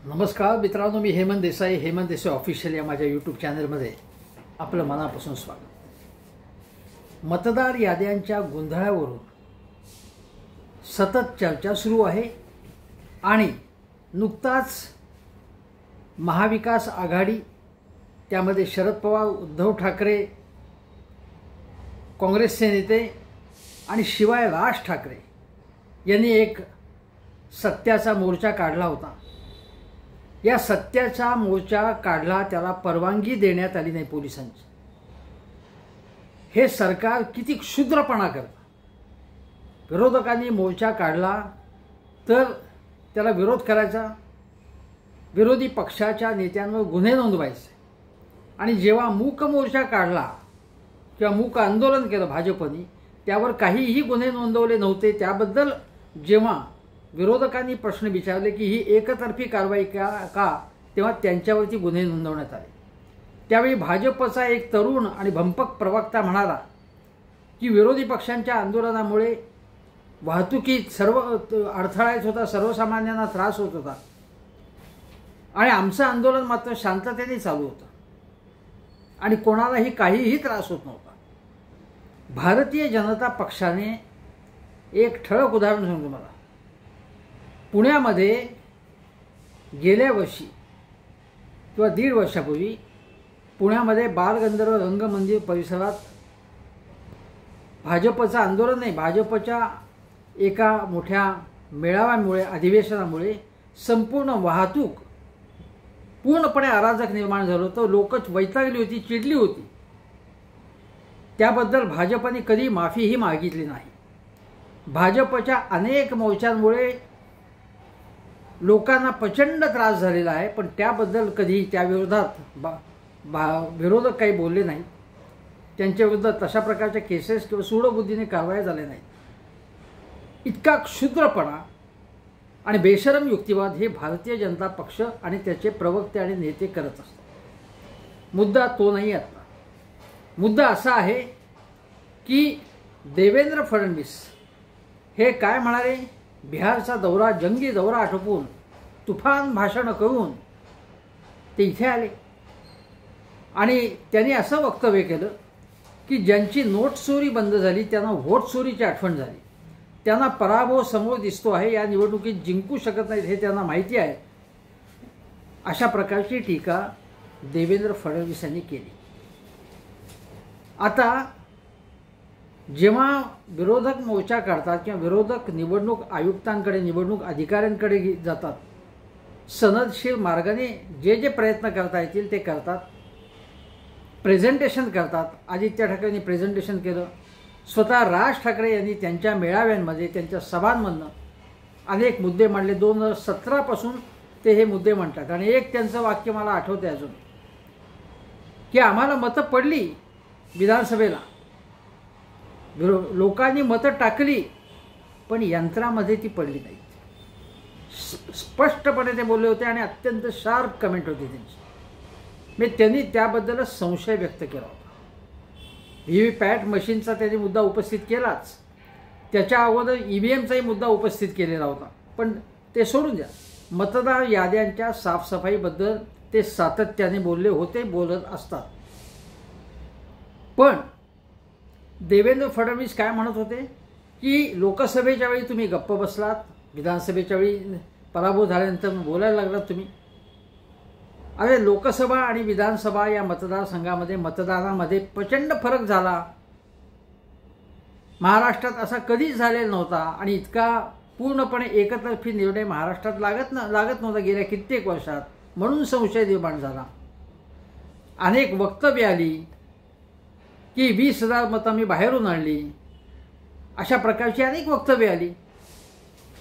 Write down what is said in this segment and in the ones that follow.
नमस्कार मित्रांनो, मी हेमंत देसाई ऑफिशियल या माझ्या यूट्यूब चॅनलमध्ये आपलं मनापासून स्वागत। मतदार याद्यांच्या गोंधळावरून सतत चर्चा सुरू आहे आणि नुकताच महाविकास आघाडी, त्यामध्ये शरद पवार, उद्धव ठाकरे, काँग्रेसचे नेते आणि शिवाय राज ठाकरे यांनी एक सत्याचा मोर्चा काढला होता। या सत्याचा मोर्चा काढला, त्याला परवानगी देण्यात आली नाही पोलिसांची। हे सरकार किती क्षुद्रपणा करतं। विरोधकांनी मोर्चा काढला तर त्याला विरोध करायचा, विरोधी पक्षाच्या नेत्यांवर गुन्हे नोंदवायचे, आणि जेव्हा मूक मोर्चा काढला किंवा मूक आंदोलन केलं भाजपने, त्यावर काहीही गुन्हे नोंदवले नव्हते। त्याबद्दल जेव्हा विरोधकांनी प्रश्न विचारले की ही एकतर्फी कारवाई का, तेव्हा त्यांच्यावरती गुन्हे नोंदवण्यात आले। त्यावेळी भाजपचा एक तरुण आणि भंपक प्रवक्ता म्हणाला की विरोधी पक्षांच्या आंदोलनामुळे वाहतुकीत सर्व अडथळा येत होता, सर्वसामान्यांना त्रास होत होता, आणि आमचं आंदोलन मात्र शांततेने चालू होतं आणि कोणालाही काहीही त्रास होत नव्हता। भारतीय जनता पक्षाने एक ठळक उदाहरण सांगतो मला। पुण्यामध्ये गेल्या वर्षी किंवा 1.5 वर्षापूर्वी पुण्यामध्ये बालगंधर्व रंगमंदिर परिसरात भाजपचं आंदोलन नाही, भाजपच्या एका मोठ्या मेळाव्यामुळे, अधिवेशनामुळे संपूर्ण वाहतूक पूर्णपणे अराजक निर्माण झालं होतं। लोकच वैतागली होती, चिडली होती। त्याबद्दल भाजपने कधी माफीही मागितली नाही। भाजपच्या अनेक मोर्चांमुळे लोकांना प्रचंड त्रास झालेला आहे, पण त्याबद्दल कधी त्या विरोधात विरोधक काही बोलले नाही। त्यांच्या विरुद्ध तशा प्रकारच्या केसेस किंवा सूडबुद्धीने कारवाया झाल्या नाहीत। इतका क्षुद्रपणा आणि बेशरम युक्तिवाद हे भारतीय जनता पक्ष आणि त्याचे प्रवक्ते आणि नेते करत असतात। मुद्दा तो नाही आता। मुद्दा असा आहे की देवेंद्र फडणवीस हे काय म्हणाले, बिहारचा दौरा, जंगी दौरा आटोपून तुफान भाषण करून ते इथे आले आणि त्यांनी असं वक्तव्य केलं की ज्यांची नोट चोरी बंद झाली त्यांना व्होट चोरीची आठवण झाली, त्यांना पराभव समोर दिसतो आहे, या निवडणुकीत जिंकू शकत नाहीत हे त्यांना माहिती आहे। अशा प्रकारची टीका देवेंद्र फडणवीस यांनी केली। आता जेव्हा विरोधक मोर्चा काढतात किंवा विरोधक निवडणूक आयुक्तांकडे, निवडणूक अधिकाऱ्यांकडे जातात, सनदशीर मार्गाने जे जे प्रयत्न करता येतील ते करतात, प्रेझेंटेशन करतात। आदित्य ठाकरेंनी प्रेझेंटेशन केलं, स्वतः राज ठाकरे यांनी त्यांच्या मेळाव्यांमध्ये, त्यांच्या सभांमधनं अनेक मुद्दे मांडले। 2017 पासून ते हे मुद्दे मांडतात आणि एक त्यांचं वाक्य मला आठवते अजून, की आम्हाला मतं पडली विधानसभेला, लोकांनी मतं टाकली, पण यंत्रामध्ये ती पडली नाही। स्पष्टपणे ते बोलले होते आणि अत्यंत शार्प कमेंट होती त्यांची। मी त्यांनी त्याबद्दलच संशय व्यक्त केला होता। व्हीव्हीपॅट मशीनचा त्यांनी मुद्दा उपस्थित केलाच, त्याच्या अगोदर EVMचाही मुद्दा उपस्थित केलेला होता, पण ते सोडून द्या। मतदार याद्यांच्या साफसफाईबद्दल ते सातत्याने बोलले होते, बोलत असतात। पण देवेंद्र फडणवीस काय म्हणत होते की लोकसभेच्या वेळी तुम्ही गप्प बसलात, विधानसभेच्या वेळी पराभव झाल्यानंतर बोलायला लागलात तुम्ही। अरे लोकसभा आणि विधानसभा या मतदारसंघामध्ये मतदानामध्ये प्रचंड फरक झाला। महाराष्ट्रात असा कधीच झालेला नव्हता आणि इतका पूर्णपणे एकतर्फी निर्णय महाराष्ट्रात लागत नव्हता गेल्या कित्येक वर्षात, म्हणून संशय निर्माण झाला। अनेक वक्तव्य आली की 20,000 मतं मी बाहेरून आणली, अशा प्रकारची अनेक वक्तव्य आली।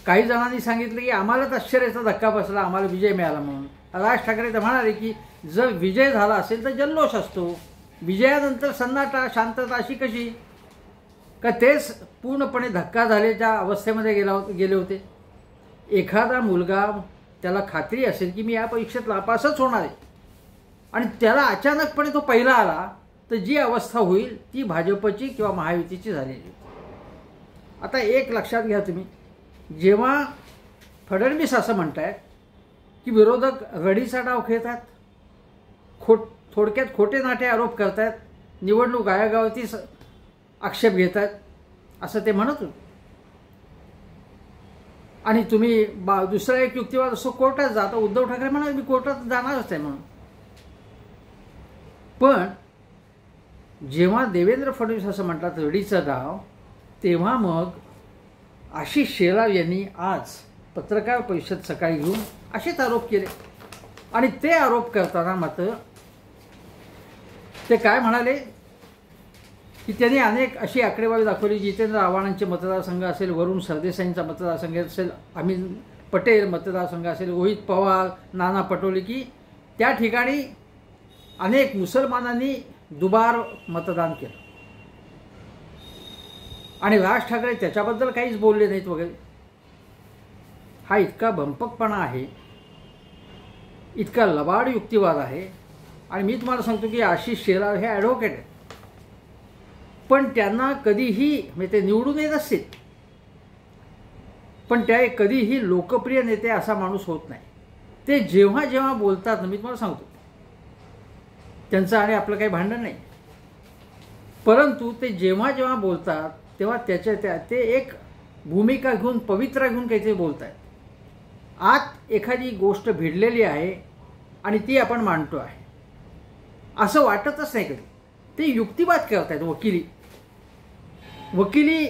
काही जणांनी सांगितलं की आम्हालाच आश्चर्याचा धक्का बसला, आम्हाला विजय मिळाला म्हणून। राज ठाकरे तर म्हणाले की जर विजय झाला असेल तर जल्लोष असतो, विजयानंतर सन्नाटा, शांतता अशी कशी, का तेच पूर्णपणे धक्का झाल्याच्या अवस्थेमध्ये गेले होते। एखादा मुलगा, त्याला खात्री असेल की मी या परीक्षेत नापासच होणार आहे आणि त्याला अचानकपणे तो पहिला आला, तर जी अवस्था होईल ती भाजपची किंवा महायुतीची झालेली। आता एक लक्षात घ्या तुम्ही, जेव्हा फडणवीस असं म्हणतायत की विरोधक रडीचा डाव खेळतात, थोडक्यात खोटे नाटे आरोप करतात, निवडणूक आयोगावरती आक्षेप घेतात असं ते म्हणत होते. आणि तुम्ही दुसरा एक युक्तिवाद असो, कोर्टात जाता. उद्धव ठाकरे म्हणाले मी कोर्टात जाणारच आहे म्हणून. पण जेव्हा देवेंद्र फडणवीस असं म्हणतात रडीचा डाव, तेव्हा मग आशिष शेलार यांनी आज पत्रकार परिषद सकाळी घेऊन असेच आरोप केले. आणि ते आरोप करताना मात्र ते काय म्हणाले की त्यांनी अनेक अशी आकडेवारी दाखवली. जितेंद्र आव्हाडांचे मतदारसंघ असेल, वरुण सरदेसाईंचा मतदारसंघ असेल, अमित पटेल मतदारसंघ असेल, रोहित पवार, नाना पटोले, की त्या ठिकाणी अनेक मुसलमानांनी दुबार मतदान केलं. आणि राज ठाकरे त्याच्याबद्दल काहीच बोलले नाहीत वगैरे. हा इतका भंपकपणा आहे, इतका लबाड युक्तिवाद आहे. आणि मी तुम्हाला सांगतो की आशिष शेलार हे ॲडव्होकेट आहेत, पण त्यांना कधीही म्हणजे ते निवडून येत असतील, पण त्या कधीही लोकप्रिय नेते असा माणूस होत नाही. ते जेव्हा जेव्हा बोलतात ना, मी तुम्हाला सांगतो, त्यांचं आणि आपलं काही भांडण नाही, परंतु ते जेव्हा जेव्हा बोलतात तेव्हा ते एक भूमिका घेऊन, पवित्रा घेऊन काहीतरी बोलत आहेत. आत एखादी गोष्ट भिडलेली आहे आणि ती आपण मांडतो आहे असं वाटतच नाही कधी. ते युक्तिवाद करत आहेत, वकिली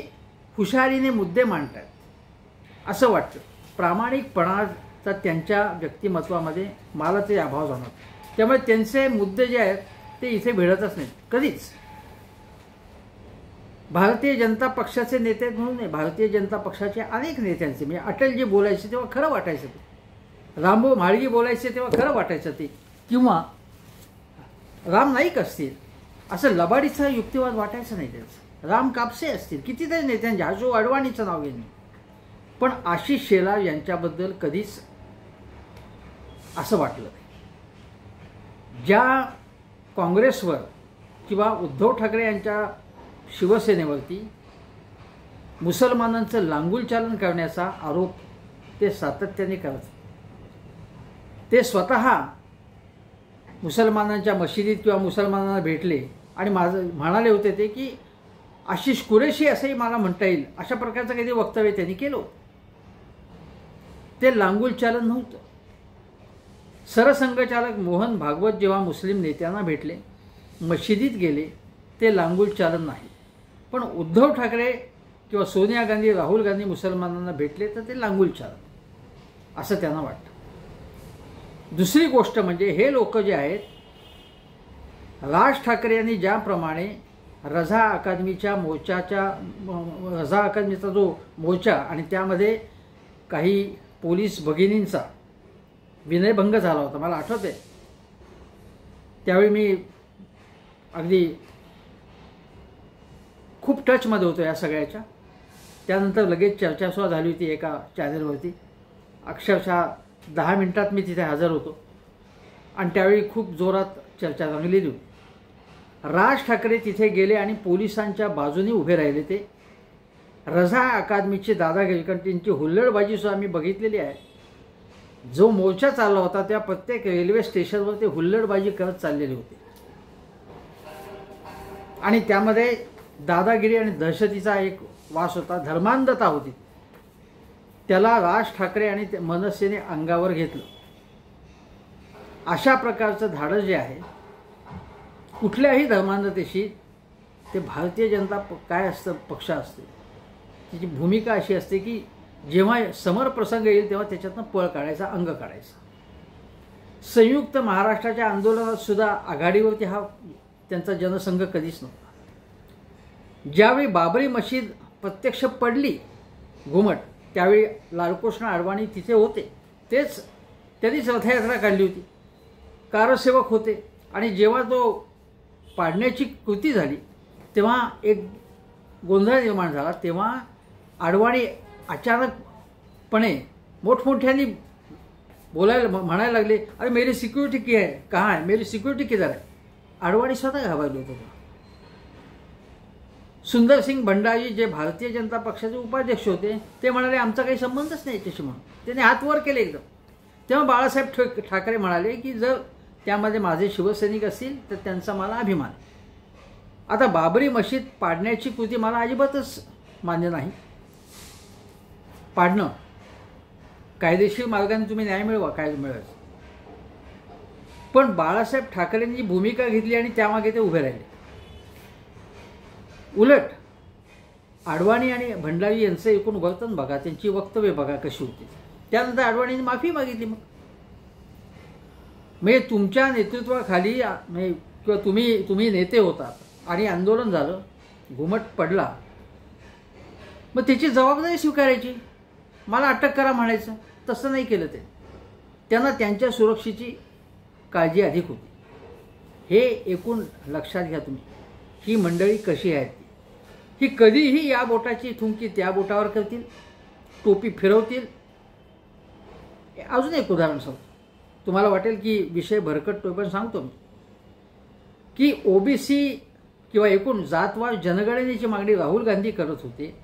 हुशारीने मुद्दे मांडतात असं वाटतं. प्रामाणिकपणाचा त्यांच्या व्यक्तिमत्वामध्ये मला ते अभाव जाणवतो. त्यामुळे त्यांचे मुद्दे जे आहेत ते इथे भिडतच नाहीत कधीच. भारतीय जनता पक्षाचे नेते म्हणून नाही, भारतीय जनता पक्षाचे अनेक नेत्यांचे, म्हणजे अटलजी बोलायचे तेव्हा खरं वाटायचं ते, रामभाऊ म्हाळगी बोलायचे तेव्हा खरं वाटायचं ते, किंवा राम नाईक असतील, असं लबाडीचा युक्तिवाद वाटायचं नाही त्यांचं. राम कापसे असतील, कितीतरी नेत्यांचे, आजो अडवाणीचं नाव घेणे, पण आशिष शेलार यांच्याबद्दल कधीच असं वाटलं नाही. ज्या काँग्रेसवर किंवा उद्धव ठाकरे यांच्या शिवसेनेवरती मुसलमानांचं लांगुलचालन करण्याचा आरोप ते सातत्याने करत, ते स्वतः मुसलमानांच्या मशिदीत किंवा मुसलमानांना भेटले आणि म्हणाले होते ते की आशिष कुरेशी असंही मला म्हणता येईल, अशा प्रकारचं काहीतरी वक्तव्य त्यांनी केलं. ते लांगुलचालन नव्हतं. सरसंघचालक मोहन भागवत जेव्हा मुस्लिम नेत्यांना भेटले, मशिदीत गेले, ते लांगुलचालन नाही. पण उद्धव ठाकरे किंवा सोनिया गांधी, राहुल गांधी मुसलमानांना भेटले तर ते लांगुलचालन असं त्यांना वाटतं. दुसरी गोष्ट म्हणजे हे लोक जे आहेत, राज ठाकरे यांनी ज्याप्रमाणे रझा अकादमीचा जो मोर्चा आणि त्यामध्ये काही पोलीस भगिनींचा विनयभंग झाला होता, मला आठवत आहे. त्यावेळी मी अगदी खूप टचमध्ये होतो या सगळ्याच्या. त्यानंतर लगेच चर्चासुद्धा झाली होती एका चॅनलवरती. अक्षरशः 10 मिनिटात मी तिथे हजर होतो आणि त्यावेळी खूप जोरात चर्चा रंगलेली होती. राज ठाकरे तिथे गेले आणि पोलिसांच्या बाजूने उभे राहिले. ते रझा अकादमीचे दादा गिलकंटींची हुल्लडबाजीसुद्धा आम्ही बघितलेली आहे. जो मोर्चा चालला होता त्या प्रत्येक रेल्वे स्टेशनवर ते हुल्लडबाजी करत चाललेले होते आणि त्यामध्ये दादागिरी आणि दहशतीचा एक वास होता, धर्मांधता होती. त्याला राज ठाकरे आणि मनसेने अंगावर घेतलं. अशा प्रकारचं धाडस जे आहे कुठल्याही धर्मांधतेशी, ते भारतीय जनता काय असतं पक्ष असते, त्याची भूमिका अशी असते की जेव्हा समर प्रसंग येईल तेव्हा त्याच्यातनं पळ काढायचा, अंग काढायचा. संयुक्त महाराष्ट्राच्या आंदोलनात सुद्धा आघाडीवरती हा त्यांचा जनसंघ कधीच नव्हता. ज्यावेळी बाबरी मशीद प्रत्यक्ष पडली घुमट, त्यावेळी लालकृष्ण अडवाणी तिथे होते. त्यांनीच रथयात्रा काढली होती, कारसेवक होते. आणि जेव्हा तो पाडण्याची कृती झाली तेव्हा एक गोंधळ निर्माण झाला. तेव्हा अडवाणी अचानकपणे मोठमोठ्यांनी म्हणायला लागले, अरे मेरी सिक्युरिटी की आहे, कहाँ है मेरी सिक्युरिटी किधर आहे. अडवाणी स्वतः घाबरले होते. सुंदरसिंग भंडारी जे भारतीय जनता पक्षाचे उपाध्यक्ष होते ते म्हणाले आमचा काही संबंधच नाही याच्याशी म्हणून. त्यांनी हात वर केले एकदम. तेव्हा बाळासाहेब ठाकरे म्हणाले की जर त्यामध्ये माझे शिवसैनिक असतील तर त्यांचा मला अभिमान. आता बाबरी मशीद पाडण्याची कृती मला अजिबातच मान्य नाही. पाडणं कायदेशीर मार्गाने तुम्ही न्याय मिळवा, काय मिळवायचं, पण बाळासाहेब ठाकरेंनी भूमिका घेतली आणि त्यामागे ते उभे राहिले. उलट आडवाणी आणि भंडारी यांचं एकूण वर्तन बघा, त्यांची वक्तव्य बघा कशी होती. त्यानंतर आडवाणींनी माफी मागितली. मग म्हणजे तुमच्या नेतृत्वाखाली किंवा तुम्ही नेते होतात आणि आंदोलन झालं, घुमट पडला, मग त्याची जबाबदारी स्वीकारायची, मला अटक करा म्हणायचं. तसं नाही केलं. त्यांना त्यांच्या सुरक्षेची काळजी अधिक होती. हे एकूण लक्षात घ्या तुम्ही. ही मंडळी कशी आहेत, ही कधीही या बोटाची थुंकी त्या बोटावर करतील, टोपी फिरवतील. अजून एक उदाहरण सांगतो. तुम्हाला वाटेल की विषय भरकटतोय, पण सांगतो मी की ओबीसी किंवा एकूण जातवाद जनगणनेची मागणी राहुल गांधी करत होते.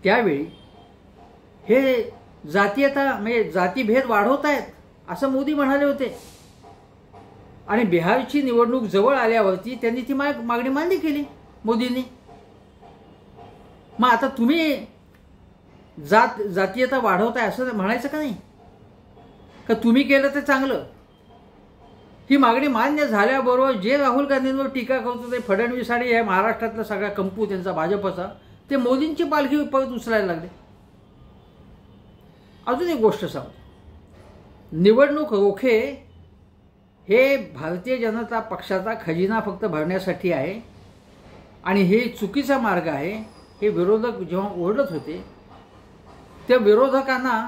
त्यावेळी हे जातीयता म्हणजे जातीभेद वाढवत आहेत असं मोदी म्हणाले होते. आणि बिहारची निवडणूक जवळ आल्यावरती त्यांनी ती मागणी मान्य केली मोदींनी. मग आता तुम्ही जातीयता वाढवताय असं म्हणायचं का नाही, का तुम्ही केलं ते चांगलं. ही मागणी मान्य झाल्याबरोबर जे राहुल गांधींवर टीका करतो ते फडणवीस आणि या महाराष्ट्रातला सगळा कंपू त्यांचा भाजपचा, ते मोदींची पालखी परत उचलायला लागले. अजून एक गोष्ट सांगतो. निवडणूक रोखे हे भारतीय जनता पक्षाचा खजिना फक्त भरण्यासाठी आहे आणि हे चुकीचा मार्ग आहे. हे विरोधक जेव्हा ओरडत होते त्या विरोधकांना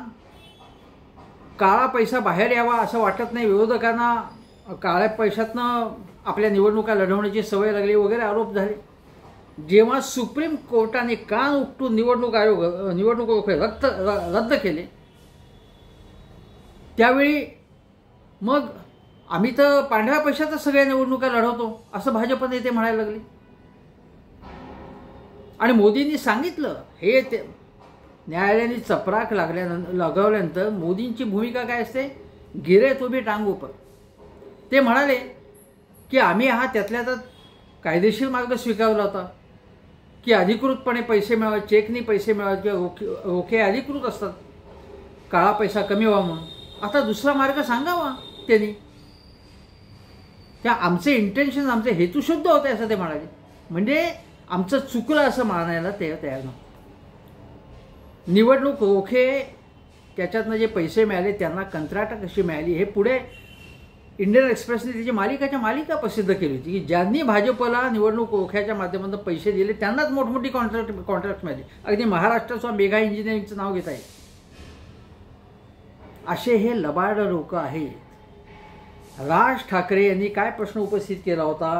काळा पैसा बाहेर यावा असं वाटत नाही. विरोधकांना काळ्या पैशातनं आपल्या निवडणुका लढवण्याची सवय लागली वगैरे आरोप झाले. जेव्हा सुप्रीम कोर्टाने कान उपटून निवडणूक रोखे रद्द केले त्यावेळी मग आम्ही तर पांढऱ्या पैशातच सगळ्या निवडणुका लढवतो असं भाजप नेते म्हणायला लागले. आणि मोदींनी सांगितलं, हे न्यायालयाने चपराक लगावल्यानंतर मोदींची भूमिका काय असते, गिरे तो भी टांग ऊपर. ते म्हणाले की आम्ही हा त्यातल्या त्यात कायदेशीर मार्ग स्वीकारला होता की अधिकृतपणे पैसे मिळावे, चेकनी पैसे मिळावे किंवा रोखे अधिकृत असतात, काळा पैसा कमी व्हावा म्हणून. आता दुसरा मार्ग सांगावा त्यांनी. त्या आमचे इंटेन्शन, आमचे हेतू शुद्ध होते असं ते म्हणाले. म्हणजे आमचं चुकलं असं मानायला ते तयार नव्हतं. निवडणूक रोखे त्याच्यातनं जे पैसे मिळाले त्यांना कंत्राट कशी मिळाली हे पुढे इंडियन एक्सप्रेसने त्याची मालिका प्रसिद्ध केली होती की ज्यांनी भाजपला निवडणूक रोख्याच्या माध्यमातून पैसे दिले त्यांनाच मोठमोठी कॉन्ट्रॅक्ट मिळाले. अगदी महाराष्ट्राचा मेगा इंजिनिअरिंगचं नाव घेता येईल. असे हे लबाड लोक आहेत. राज ठाकरे यांनी काय प्रश्न उपस्थित केला होता.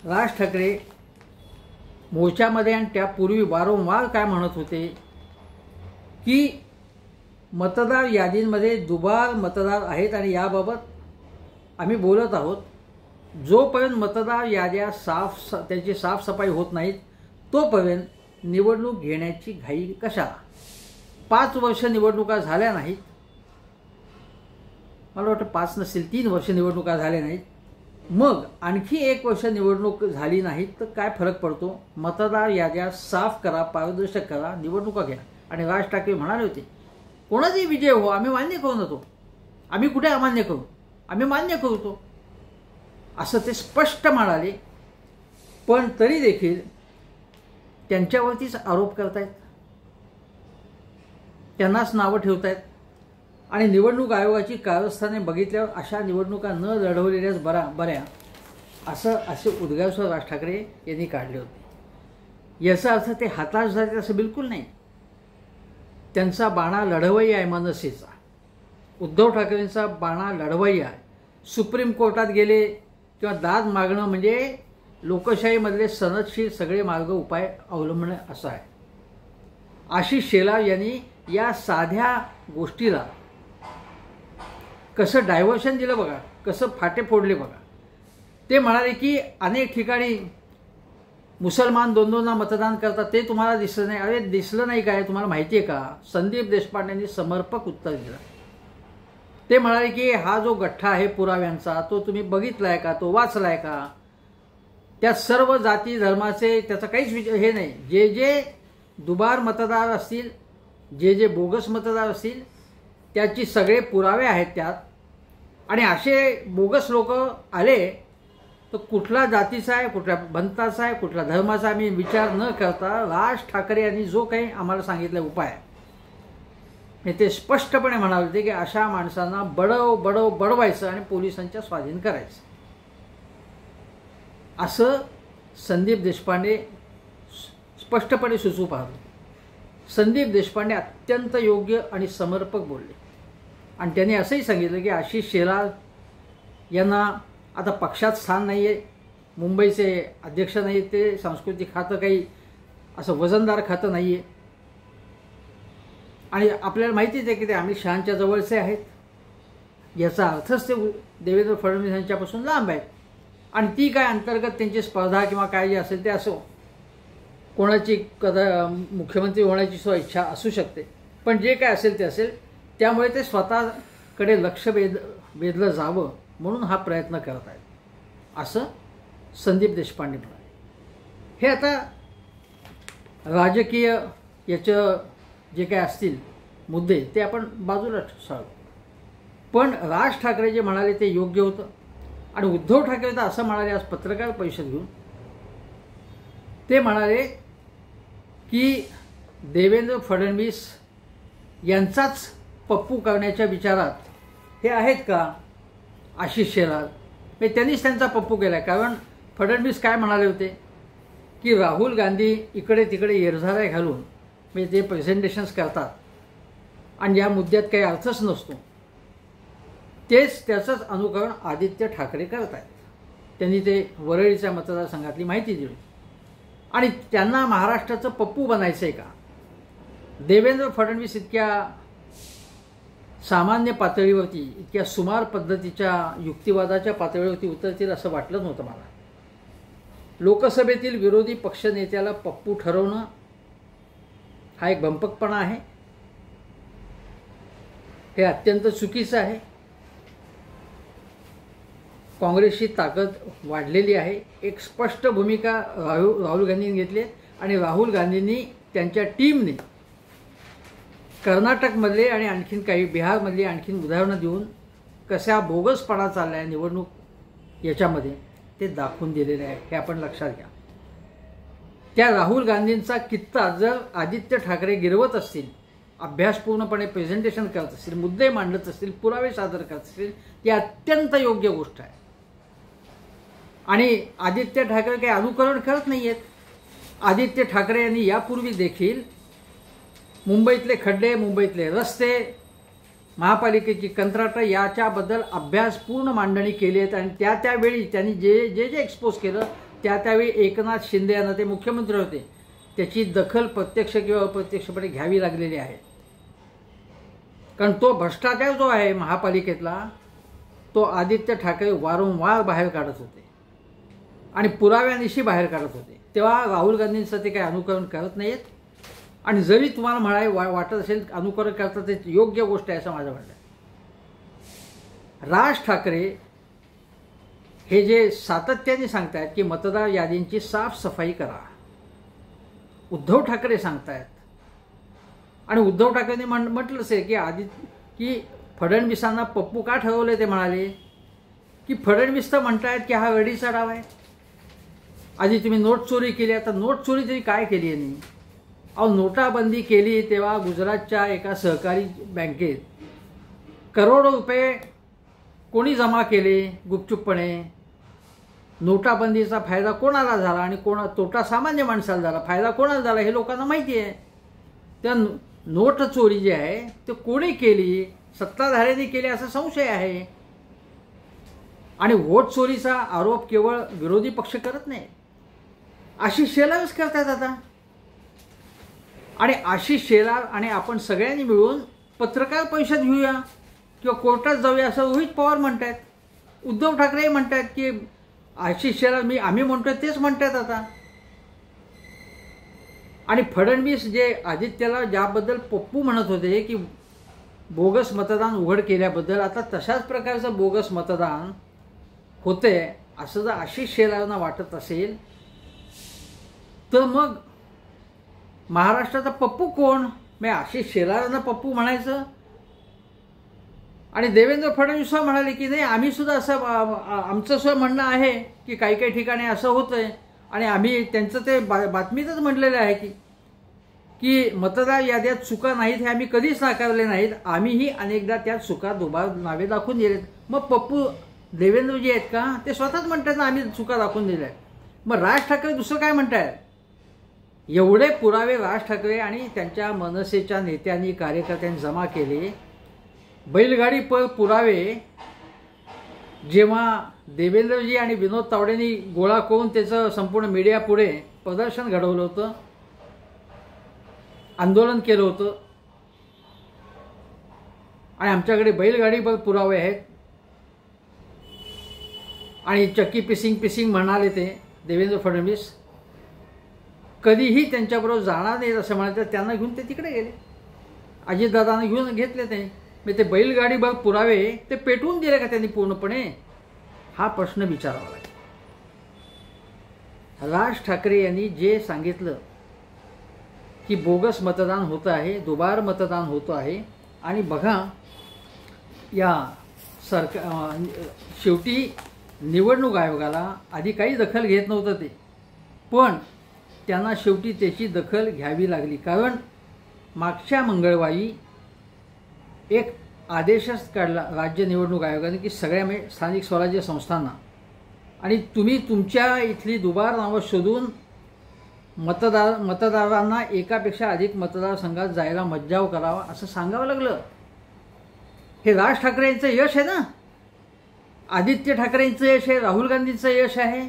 राज ठाकरे मोर्चामध्ये आणि त्यापूर्वी वारंवार काय म्हणत होते की मतदार यादींमध्ये दुबार मतदार आहेत आणि याबाबत आम्ही बोलत आहोत. जोपर्यंत मतदार याद्या त्याची साफसफाई होत नाहीत तोपर्यंत निवडणूक घेण्याची घाई कशाला. 5 वर्ष निवडणुका झाल्या नाहीत, मला वाटतं 5 नसतील 3 वर्ष निवडणुका झाल्या नाहीत, मग आणखी 1 वर्ष निवडणूक झाली नाहीत तर काय फरक पडतो. मतदार याद्या साफ करा, पारदर्शक करा, निवडणुका घ्या. आणि राज ठाकरे म्हणाले होते कोणाचाही विजय हो आम्ही मान्य करू नव्हतो, आम्ही कुठे अमान्य करू, आम्ही मान्य करतो असं ते स्पष्ट म्हणाले. पण तरी देखील त्यांच्यावरतीच आरोप करतायत, त्यांनाच नावं ठेवतायत. आणि निवडणूक आयोगाची कारस्थाने बघितल्यावर अशा निवडणुका न लढवलेल्याच बऱ्या असे उद्गार राज ठाकरे यांनी काढले होते. याचा अर्थ ते हताश झाले असं बिलकुल नाही. त्यांचा बाणा लढवय्या आहे मनसेचा. उद्धव ठाकरेंचा बाणा लढवय्या आहे. सुप्रीम कोर्टात गेले किंवा दाद मागणं म्हणजे लोकशाहीमधले सनदशीर सगळे मार्ग उपाय अवलंबणं असं आहे. आशिष शेलार यांनी या साध्या गोष्टीला कसं डायव्हर्शन दिलं बघा, कसं फाटे फोडले बघा. ते म्हणाले की अनेक ठिकाणी मुसलमान 2-2 मतदान करतात ते तुम्हाला दिसलं नाही. अरे दिसलं नाही काय, तुम्हाला माहिती आहे का. संदीप देशपांडेंनी समर्पक उत्तर दिलं. ते म्हणाले की हा जो गठ्ठा आहे पुराव्यांचा तो तुम्ही बघितलाय का, तो वाचलाय का? त्या सर्व जाती धर्माचे त्याचा काहीच हे नाही. जे जे दुबार मतदार असतील, जे जे बोगस मतदार असतील, त्याची सगळे पुरावे आहेत त्यात. आणि असे बोगस लोक आले तर कुठला जातीचा आहे, कुठल्या पंथाचा आहे, कुठल्या धर्माचा आम्ही विचार न करता राज ठाकरे यांनी जो काही आम्हाला सांगितला उपाय ते स्पष्टपणे म्हणाले होते की अशा माणसांना बडवायचं आणि पोलिसांच्या स्वाधीन करायचं. असं संदीप देशपांडे स्पष्टपणे सुचवू पाहतो. संदीप देशपांडे अत्यंत योग्य आणि समर्पक बोलले आणि त्यांनी असंही सांगितलं की आशिष शेलार यांना आता पक्षात स्थान नाही आहे, मुंबईचे अध्यक्ष नाही, ते सांस्कृतिक खातं काही असं वजनदार खातं नाही आहे आणि आपल्याला माहितीच आहे की ते अमित शहांच्या जवळचे आहेत. याचा अर्थच ते देवेंद्र फडणवीस यांच्यापासून लांब आहेत आणि ती काय अंतर्गत त्यांची स्पर्धा किंवा काय जे असेल ते असो, कोणाची मुख्यमंत्री होण्याची सुद्धा इच्छा असू शकते, पण जे काय असेल ते असेल. त्यामुळे ते स्वतःकडे लक्ष वेधलं जावं म्हणून हा प्रयत्न करत आहेत असं संदीप देशपांडे म्हणाले. हे आता राजकीय याचं जे काय असतील मुद्दे ते आपण बाजूला सारू, पण राज ठाकरे जे म्हणाले ते योग्य होतं. आणि उद्धव ठाकरे तर असं म्हणाले आज पत्रकार परिषद घेऊन, ते म्हणाले की देवेंद्र फडणवीस यांचाच पप्पू करण्याच्या विचारात हे आहेत का आशिष शेलार. त्यांनीच त्यांचा पप्पू केला आहे. कारण फडणवीस काय म्हणाले होते की राहुल गांधी इकडे तिकडे येरझाऱ्या घालून ते प्रेझेंटेशन्स करतात आणि या मुद्द्यात काही अर्थच नसतो, तेच त्याचंच अनुकरण आदित्य ठाकरे करत आहेत. त्यांनी ते वरळीच्या मतदारसंघातली माहिती दिली आणि त्यांना महाराष्ट्राचं पप्पू बनायचं आहे का? देवेंद्र फडणवीस इतक्या सामान्य पातळीवरती, इतक्या सुमार पद्धतीच्या युक्तिवादाच्या पातळीवरती उतरतील असं वाटलं नव्हतं मला. लोकसभेतील विरोधी पक्षनेत्याला पप्पू ठरवणं हा एक भंपकपणा आहे. हे अत्यंत चुकीचं आहे. काँग्रेसची ताकद वाढलेली आहे. एक स्पष्ट भूमिका राहुल गांधींनी घेतली आणि राहुल गांधींनी त्यांच्या टीमने कर्नाटकमधले आणि आणखीन काही बिहारमधली आणखीन उदाहरणं देऊन कशा बोगसपणा चालला आहे निवडणूक याच्यामध्ये ते दाखवून दिलेले आहे. हे आपण लक्षात घ्या. त्या राहुल गांधींचा कित्ता जर आदित्य ठाकरे गिरवत असतील, अभ्यासपूर्णपणे प्रेझेंटेशन करत असतील, मुद्दे मांडत असतील, पुरावे सादर करत असतील, ती अत्यंत योग्य गोष्ट आहे. आणि आदित्य ठाकरे काही अनुकरण करत नाही आहेत. आदित्य ठाकरे यांनी यापूर्वी देखील मुंबईतले खड्डे, मुंबईतले रस्ते, महापालिकेची कंत्राटं याच्याबद्दल अभ्यासपूर्ण मांडणी केली आहेत आणि त्यावेळी त्यांनी जे जे एक्सपोज केलं त्यावेळी एकनाथ शिंदे यांना, ते मुख्यमंत्री होते, त्याची दखल प्रत्यक्ष किंवा अप्रत्यक्षपणे घ्यावी लागलेली आहे. कारण तो भ्रष्टाचार जो आहे महापालिकेतला तो आदित्य ठाकरे वारंवार बाहेर काढत होते आणि पुराव्यानिशी बाहेर काढत होते. तेव्हा राहुल गांधींचं ते काही अनुकरण करत नाहीत. आणि जरी तुम्हाला म्हणाय वाटत असेल अनुकरण करतात ते योग्य गोष्ट आहे असं माझं म्हणणं आहे. राज ठाकरे हे जे सातत्याने सांगतायत की मतदार यादींची साफसफाई करा, उद्धव ठाकरे सांगतायत आणि उद्धव ठाकरेंनी म्हटलंच आहे की फडणवीसांना पप्पू का ठरवले. ते म्हणाले की फडणवीस तर म्हणतायत की हा वेडीचा डाव आहे. आधी तुम्ही नोट चोरी केली, आता नोट चोरी तरी काय केली यांनी? नोटाबंदी केली तेव्हा गुजरातच्या एका सहकारी बँकेत करोडो रुपये कोणी जमा केले गुपचूपपणे. नोटाबंदीचा फायदा कोणाला झाला आणि तोटा सामान्य माणसाला झाला, फायदा कोणाला झाला हे लोकांना माहिती आहे. त्या नोट चोरी जी आहे ते कोणी केली? सत्ताधाऱ्यांनी केली असा संशय आहे. आणि वोट चोरीचा आरोप केवळ विरोधी पक्ष करत नाही, आशिष शेलारच करतात आता. आणि आशिष शेलार आणि आपण सगळ्यांनी मिळून पत्रकार परिषद घेऊया किंवा कोर्टात जाऊया असं रोहित पवार म्हणतात. उद्धव ठाकरे म्हणतात की आशिष शेलार आम्ही म्हणतोय तेच म्हणतात आता. आणि फडणवीस जे आदित्यला ज्याबद्दल पप्पू म्हणत होते की बोगस मतदान उघड केल्याबद्दल आता तशाच प्रकारचं बोगस मतदान होते असं जर आशिष शेलारांना वाटत असेल तर मग महाराष्ट्राचा पप्पू कोण? मी आशिष शेलारांना पप्पू म्हणायचं आणि देवेंद्र फडणवीस म्हणाले की नाही आम्ही सुद्धा असं आमचं सुद्धा म्हणणं आहे की काही काही ठिकाणी असं होतंय आणि आम्ही त्यांचं ते बातमीतच म्हटलेलं आहे की मतदार याद्यात चुका नाहीत हे आम्ही कधीच नाकारले नाहीत, आम्हीही अनेकदा त्या चुका दुबार नावे दाखवून दिलेत. मग पप्पू देवेंद्रजी आहेत का? ते स्वतःच म्हणतात ना आम्ही चुका दाखवून दिल्या. मग राज ठाकरे दुसरं काय म्हणतायत? एवढे पुरावे राज ठाकरे आणि त्यांच्या मनसेच्या नेत्यांनी कार्यकर्त्यांनी जमा केले. बैलगाडी पुरावे जेव्हा देवेंद्रजी आणि विनोद तावडेंनी गोळा करून त्याचं संपूर्ण मीडिया पुढे प्रदर्शन घडवलं होतं, आंदोलन केलं होतं आणि आमच्याकडे बैलगाडी पुरावे आहेत आणि चक्की पिसिंग म्हणाले ते देवेंद्र फडणवीस. कधीही त्यांच्याबरोबर जाणार नाही असं म्हणायचं, त्यांना घेऊन ते तिकडे गेले. अजितदादांना घेऊन घेतले ते. मग ते बैलगाडी पुरावे ते पेटवून दिले का त्यांनी पूर्णपणे? हा प्रश्न विचारावा लागेल. राज ठाकरे यांनी जे सांगितलं की बोगस मतदान होतं आहे, दुबार मतदान होतं आहे आणि बघा या शेवटी निवडणूक आयोगाला आधी काही दखल घेत नव्हतं ते, पण त्यांना शेवटी त्याची दखल घ्यावी लागली. कारण मागच्या मंगळवारी एक आदेशच काढला राज्य निवडणूक आयोगाने की सगळ्या स्थानिक स्वराज्य संस्थांना आणि तुम्ही तुमच्या इथली दुबार नावं शोधून मतदारांना एकापेक्षा अधिक मतदारसंघात जायला मज्जाव करावा असं सांगावं लागलं. हे राज ठाकरे यांचं यश आहे ना, आदित्य ठाकरेंचं यश आहे, राहुल गांधींचं यश आहे.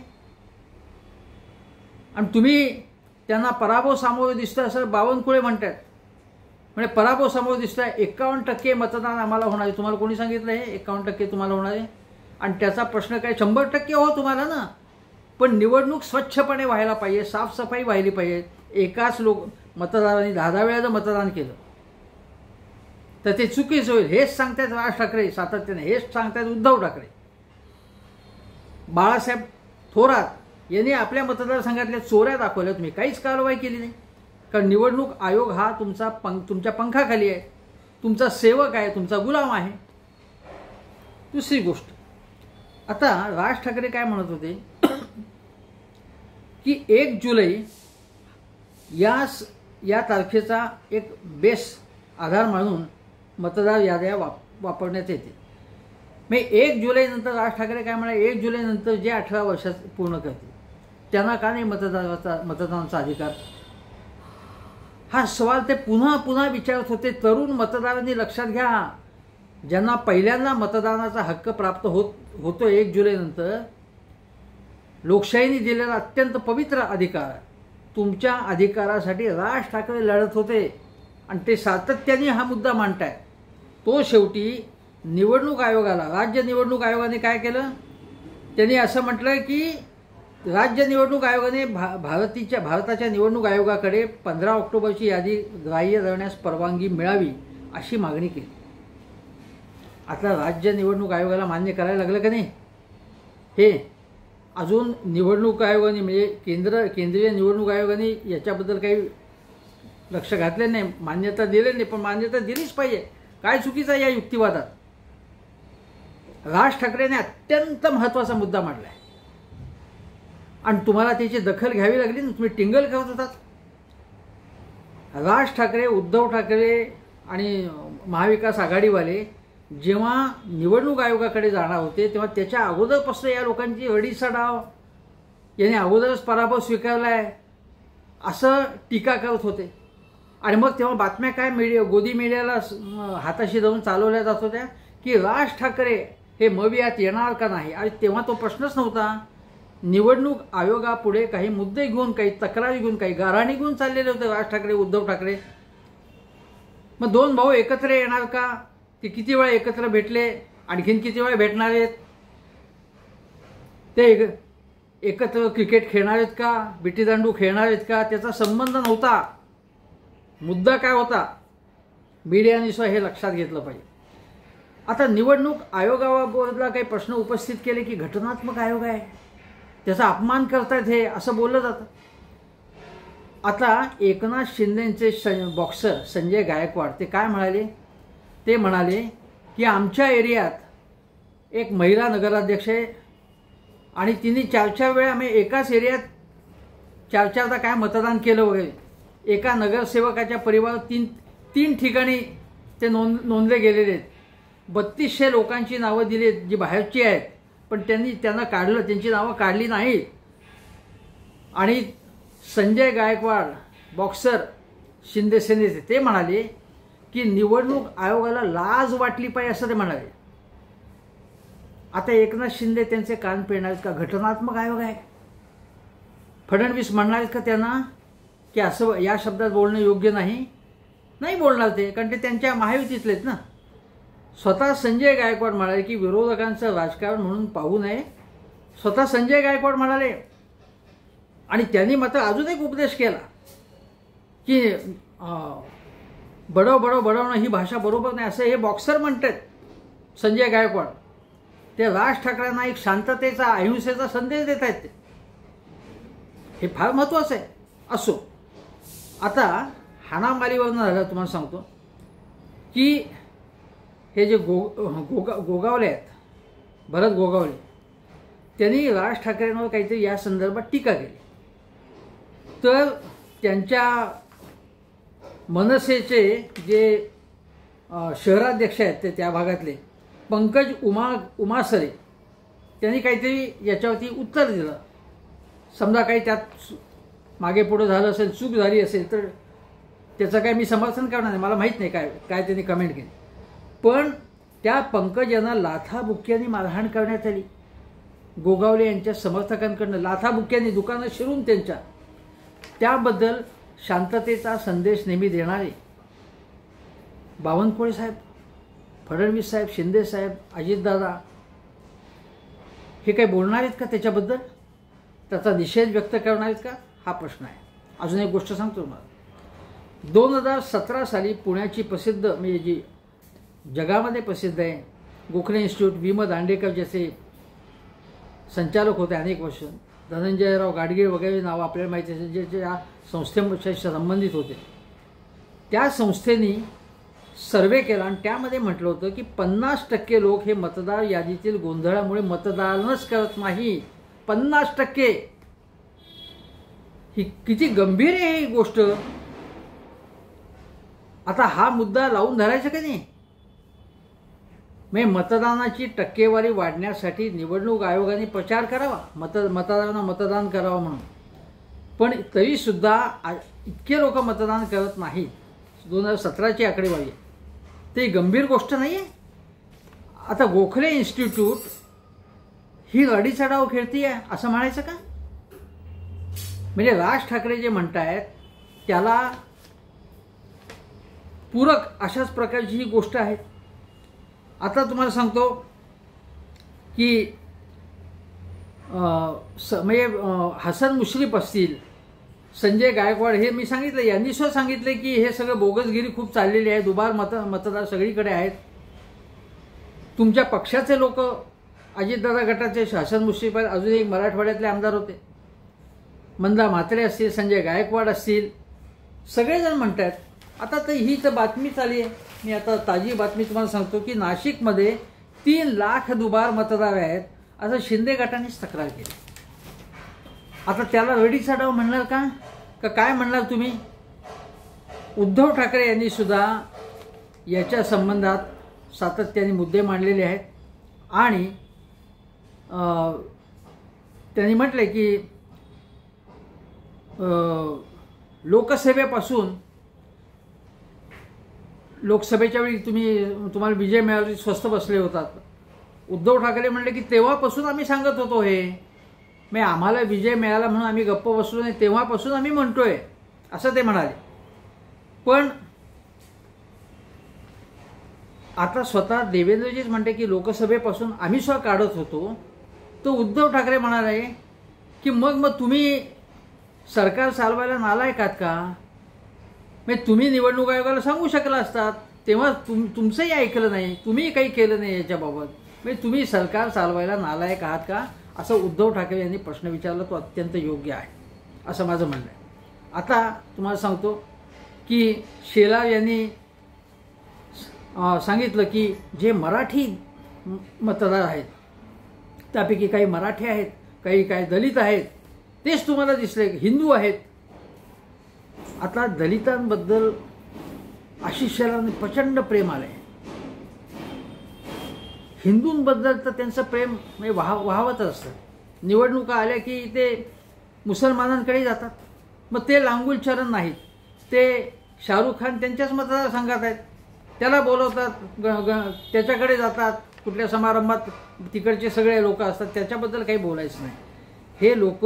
आणि तुम्ही त्यांना पराभव सामोरं दिसतं असं बावनकुळे म्हणतात. म्हणजे पराभव समोर दिसतोय. 51% मतदान आम्हाला होणार आहे. तुम्हाला कोणी सांगितलं हे 51% तुम्हाला होणार आहे? आणि त्याचा प्रश्न काय 100% हो तुम्हाला ना, पण निवडणूक स्वच्छपणे व्हायला पाहिजे, साफसफाई व्हायला पाहिजे. एकाच मतदारांनी 10 वेळा जर मतदान केलं तर ते चुकीचं होईल. हेच सांगतायत राज ठाकरे सातत्याने, हेच सांगतायत उद्धव ठाकरे. बाळासाहेब थोरात यांनी आपल्या मतदारसंघातल्या चोऱ्या दाखवल्या, तुम्ही काहीच कारवाई केली नाही. कारण निवडणूक आयोग हा तुमच्या पंखाखाली आहे, तुमचा सेवक आहे, तुमचा गुलाम आहे. दुसरी गोष्ट, आता राज ठाकरे काय म्हणत होते की 1 जुलै या तारखेचा एक बेस आधार मानून मतदार याद्या वापरण्यात येते. मग 1 जुलै नंतर राज ठाकरे काय म्हणाले, 1 जुलै नंतर जे 18 वर्षात पूर्ण करतील त्यांना का नाही मतदानाचा अधिकार? हा सवाल ते पुन्हा पुन्हा विचारत होते. तरुण मतदारांनी लक्षात घ्या, ज्यांना पहिल्यांदा मतदानाचा हक्क प्राप्त होतो 1 जुलै नंतर, लोकशाहीने दिलेला अत्यंत पवित्र अधिकार, तुमच्या अधिकारासाठी राज ठाकरे लढत होते आणि ते सातत्याने हा मुद्दा मांडताय. तो शेवटी निवडणूक आयोगाला, राज्य निवडणूक आयोगाने काय केलं, त्यांनी असं म्हटलं की राज्य निवडणूक आयोगाने भारताच्या निवडणूक आयोगाकडे 15 ऑक्टोबरची यादी ग्राह्य धरण्यास परवानगी मिळावी अशी मागणी केली. आता राज्य निवडणूक आयोगाला मान्य करायला लागलं का नाही हे अजून निवडणूक आयोगाने म्हणजे केंद्रीय निवडणूक आयोगाने याच्याबद्दल काही लक्ष घातले नाही, मान्यता दिली नाही. पण मान्यता दिलीच पाहिजे. काय चुकीचं आहे या युक्तिवादात? राज ठाकरेने अत्यंत महत्त्वाचा मुद्दा मांडला आहे आणि तुम्हाला त्याची दखल घ्यावी लागली ना, तुम्ही टिंगल करत होतात. राज ठाकरे, उद्धव ठाकरे आणि महाविकास आघाडीवाले जेव्हा निवडणूक आयोगाकडे जाणार होते तेव्हा त्याच्या अगोदरपासून या लोकांची अडीचा डाव, याने अगोदरच पराभव स्वीकारलाय असं टीका करत होते. आणि मग तेव्हा बातम्या काय गोदी मीडियाला हाताशी धरून चालवल्या जात होत्या की राज ठाकरे हे मवियात येणार का नाही. आणि तेव्हा तो प्रश्नच नव्हता. निवडणूक आयोगापुढे काही मुद्दे घेऊन, काही तक्रारी घेऊन, काही गाऱ्हाणी घेऊन चाललेले होते राज ठाकरे, उद्धव ठाकरे. मग 2 भाऊ एकत्र येणार का, ते किती वेळा एकत्र भेटले, आणखीन किती वेळा भेटणार आहेत, ते एकत्र क्रिकेट खेळणार आहेत का, विटीदांडू खेळणार आहेत का, त्याचा संबंध नव्हता. मुद्दा काय होता, मीडियाने सुद्धा हे लक्षात घेतलं पाहिजे. आता निवडणूक आयोगाबरोबर काही प्रश्न उपस्थित केले की घटनात्मक आयोग आहे, त्याचा अपमान करतायत हे असं बोललं जातं. आता एकनाथ शिंदेचे बॉक्सर संजय गायकवाड ते काय म्हणाले, ते म्हणाले की आमच्या एरियात एक महिला नगराध्यक्ष आहे आणि तिने 4-4 वेळा आम्ही एकाच एरियात 4-4दा काय मतदान केलं वगैरे. एका नगरसेवकाच्या परिवारात 3 ठिकाणी ते नोंदले गेलेले आहेत. 3200 लोकांची नावं दिली आहेत जी बाहेरची आहेत, पण त्यांना काढलं, त्यांची नावं काढली नाहीत. आणि संजय गायकवाड बॉक्सर शिंदे सेनेचे ते म्हणाले की निवडणूक आयोगाला लाज वाटली पाहिजे असं ते म्हणाले. आता एकनाथ शिंदे त्यांचे कान पिळणार आहेत का? घटनात्मक आयोग आहे. फडणवीस म्हणणार आहेत का त्यांना की असं या शब्दात बोलणं योग्य नाही? नाही बोलणार ते, कारण ते त्यांच्या महायुतीतलेत ना. स्वतः संजय गायकवाड म्हणाले की विरोधकांचं राजकारण म्हणून पाहू नये. स्वतः संजय गायकवाड म्हणाले. आणि त्यांनी मात्र अजून एक उपदेश केला की बडवणं ही भाषा बरोबर नाही असं हे बॉक्सर म्हणतात. संजय गायकवाड ते राज ठाकरेंना एक शांततेचा, अहिंसेचा संदेश देत आहेत. हे फार महत्त्वाचं आहे. असो, आता हाणामारीवरनं झालं तुम्हाला सांगतो की हे जे गोगावले आहेत, भरत गोगावले, त्यांनी राज ठाकरेंवर काहीतरी या संदर्भात टीका केली. तर त्यांच्या मनसेचे जे शहराध्यक्ष आहेत ते त्या भागातले पंकज उमासरे त्यांनी काहीतरी याच्यावरती उत्तर दिलं. समजा काही त्यात मागे पुढं झालं असेल, चूक झाली असेल तर त्याचं काय मी समर्थन करणार नाही, मला माहीत नाही काय त्यांनी कमेंट केली. पण त्या पंकज यांना लाथाबुक्क्यांनी मारहाण करण्यात आली. गोगावले यांच्या समर्थकांकडनं लाथाबुक्क्यांनी दुकानं शिरून त्यांच्या. त्याबद्दल शांततेचा संदेश नेहमी देणारे बावनकुळे साहेब, फडणवीस साहेब, शिंदे साहेब, अजितदादा हे काही बोलणार आहेत का त्याच्याबद्दल? त्याचा निषेध व्यक्त करणार आहेत का? हा प्रश्न आहे. अजून एक गोष्ट सांगतो तुम्हाला. 2017 साली पुण्याची प्रसिद्ध, म्हणजे जी जगामध्ये प्रसिद्ध आहे, गोखले इन्स्टिट्यूट, विम दांडेकर ज्याचे संचालक होते अनेक वर्ष, धनंजयराव गाडगीळ वगैरे नावं आपल्याला माहिती असेल, जे या संस्थेशी संबंधित होते. त्या संस्थेने सर्वे केला आणि त्यामध्ये म्हटलं होतं की 50% लोक हे मतदार यादीतील गोंधळामुळे मतदानच करत नाही. 50%. ही किती गंभीर आहे ही गोष्ट. आता हा मुद्दा लावून धरायचा का नाही? मतदानाची टक्केवारी वाढण्यासाठी निवडणूक आयोगाने प्रचार करावा, मतदारांना मतदान करावं म्हणून. पण तरीसुद्धा इतके लोक मतदान करत नाहीत. 2017ची आकडेवारी आहे. ते गंभीर गोष्ट नाही आहे. आता गोखले इन्स्टिट्यूट ही रडीचा डाव खेळती आहे असं म्हणायचं का? म्हणजे राज ठाकरे जे म्हणतायत त्याला पूरक अशाच प्रकारची ही गोष्ट आहे. आता तुम्हाला सांगतो की म्हणजे हसन मुश्रीफ असतील, संजय गायकवाड, हे मी सांगितलं, यांनी सुद्धा सांगितले की हे सगळं बोगसगिरी खूप चाललेली आहे, दुबार मतदार सगळीकडे आहेत. तुमच्या पक्षाचे लोक, अजितदादा गटाचे हसन मुश्रीफ आहेत, अजून एक मराठवाड्यातले आमदार होते, मंदा म्हात्रे असतील, संजय गायकवाड असतील, सगळेजण म्हणतात. आता तर ही तर बातमी चालली आहे. मी आता ताजी बातमी तुम्हाला सांगतो की नाशिकमध्ये 3 लाख दुबार मतदार आहेत असं शिंदे गटानेच तक्रार केली. आता त्याला रडीचा डाव म्हणणार का काय म्हणणार तुम्ही? उद्धव ठाकरे यांनी सुद्धा याच्या संबंधात सातत्याने मुद्दे मांडलेले आहेत आणि त्यांनी म्हटले की लोकसेवेपासून, लोकसभेच्या वेळी तुम्हाला विजय मिळाला, स्वस्थ बसले होतात. उद्धव ठाकरे म्हणले की तेव्हापासून आम्ही सांगत होतो हे, आम्हाला विजय मिळाला म्हणून आम्ही गप्प बसलो नाही, तेव्हापासून आम्ही म्हणतोय असं ते म्हणाले. पण आता स्वतः देवेंद्रजीच म्हणते की लोकसभेपासून आम्ही स्वतः काढत होतो. तर उद्धव ठाकरे म्हणाले की मग तुम्ही सरकार चालवायला नालायक आहात का? तुम्ही निवडणूक आयोगाला सांगू शकला असतात तेव्हा तुमचंही ऐकलं नाही, तुम्ही काही केलं नाही याच्याबाबत, म्हणजे तुम्ही सरकार चालवायला नालायक आहात का, असं उद्धव ठाकरे यांनी प्रश्न विचारला. तो अत्यंत योग्य आहे असं माझं म्हणणं आहे. आता तुम्हाला सांगतो की शेलार यांनी सांगितलं की जे मराठी मतदार आहेत त्यापैकी काही मराठी आहेत, काही दलित आहेत, तेच तुम्हाला दिसले हिंदू आहेत. आता दलितांबद्दल आशिष शेलारांना प्रचंड प्रेम आलं आहे. हिंदूंबद्दल तर त्यांचं प्रेम म्हणजे वाहवतच असतं. निवडणुका आल्या की ते मुसलमानांकडे जातात. मग ते लांगुल चरण नाहीत, ते शाहरुख खान त्यांच्याच मतदारसंघात आहेत, त्याला बोलवतात, त्याच्याकडे जातात कुठल्या समारंभात, तिकडचे सगळे लोक असतात, त्याच्याबद्दल काही बोलायचं नाही. हे लोक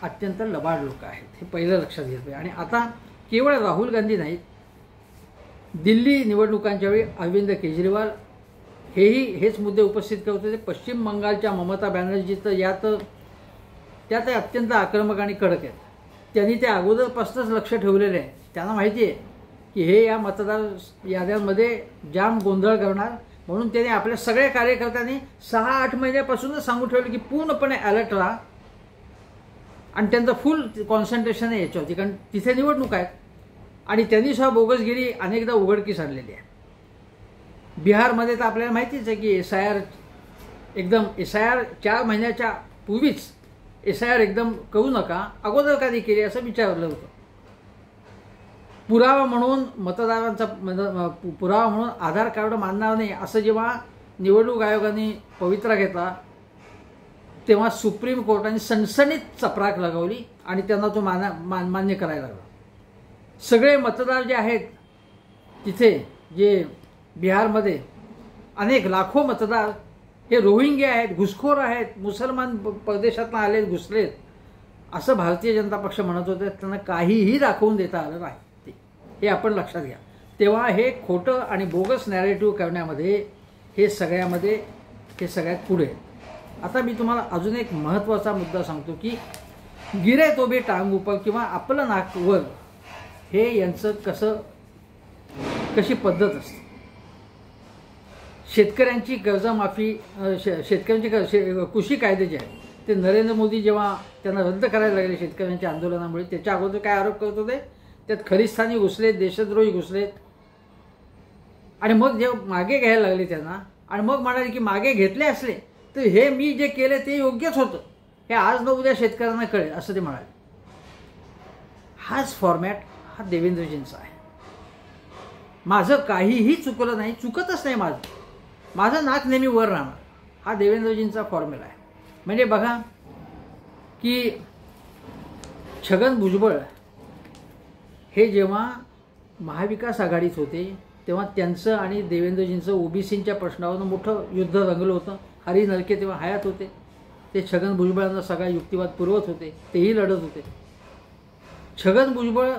अत्यंत लबाड लोक आहेत, हे पहिलं लक्षात घेतलं. आणि आता केवळ राहुल गांधी नाहीत, दिल्ली निवडणुकांच्या वेळी अरविंद केजरीवाल हेच मुद्दे उपस्थित करत होते. पश्चिम बंगालच्या ममता बॅनर्जी तर त्यात अत्यंत आक्रमक आणि कडक आहेत. त्यांनी ते अगोदरपासूनच लक्ष ठेवलेले आहे. त्यांना माहिती आहे की हे या मतदार याद्यांमध्ये जाम गोंधळ करणार, म्हणून त्यांनी आपल्या सगळ्या कार्यकर्त्यांनी 6-8 महिन्यापासूनच सांगून ठेवलं की पूर्णपणे अलर्ट राहा. आणि त्यांचं फुल कॉन्सन्ट्रेशन आहे याच्यावरती, कारण तिथे निवडणूक आहेत. आणि त्यांनी सुद्धा बोगसगिरी अनेकदा उघडकीस आणलेली आहे. बिहारमध्ये तर आपल्याला माहितीच आहे की SIR 4 महिन्याच्या पूर्वीच SIR एकदम करू नका, अगोदर कधी केली असं विचारलं होतं. पुरावा म्हणून मतदारांचा पुरावा म्हणून आधार कार्ड मानणार नाही असं जेव्हा निवडणूक आयोगाने पवित्रा घेतला, तेव्हा सुप्रीम कोर्टाने सणसणीत चपराक लगावली आणि त्यांना तो मान्य करायला लागला. सगळे मतदार जे आहेत तिथे, जे बिहारमध्ये अनेक लाखो मतदार हे रोहिंग्या आहेत, घुसखोर आहेत, मुसलमान परदेशातून आलेत, घुसलेत असं भारतीय जनता पक्ष म्हणत होते. त्यांना काहीही दाखवून देता आलं नाही, हे आपण लक्षात घ्या. तेव्हा हे खोटं आणि बोगस नॅरेटिव्ह करण्यामध्ये हे सगळ्यात पुढे. आता मी तुम्हाला अजून एक महत्त्वाचा मुद्दा सांगतो की गिरे तो बी टांग उपर किंवा आपलं नाक वर, हे यांचं कशी पद्धत असते. शेतकऱ्यांची कर्जमाफी, शेतकऱ्यांची कृषी कायदे जे आहेत ते नरेंद्र मोदी जेव्हा त्यांना रद्द करायला लागले शेतकऱ्यांच्या आंदोलनामुळे, त्याच्या अगोदर काय आरोप करत होते, त्यात खलिस्तानी घुसलेत, देशद्रोही घुसलेत. आणि मग जेव्हा मागे घ्यायला लागले त्यांना, आणि मग म्हणाले की मागे घेतले असले तर हे मी जे केले ते योग्यच होतं, हे आज न उद्या शेतकऱ्यांना कळेल असं ते म्हणाले. हाच फॉर्मॅट हा देवेंद्रजींचा आहे. माझं काहीही चुकलं नाही, चुकतच नाही, माझं नाक नेहमी वर राहणार, हा देवेंद्रजींचा फॉर्म्युला आहे. म्हणजे बघा की छगन भुजबळ हे जेव्हा महाविकास आघाडीत होते तेव्हा त्यांचं आणि देवेंद्रजींचं ओबीसींच्या प्रश्नावर मोठं युद्ध रंगलं होतं. हरी नरके तेव्हा हयात होते, ते छगन भुजबळांना सगळा युक्तिवाद पुरवत होते, तेही लढत होते. छगन भुजबळ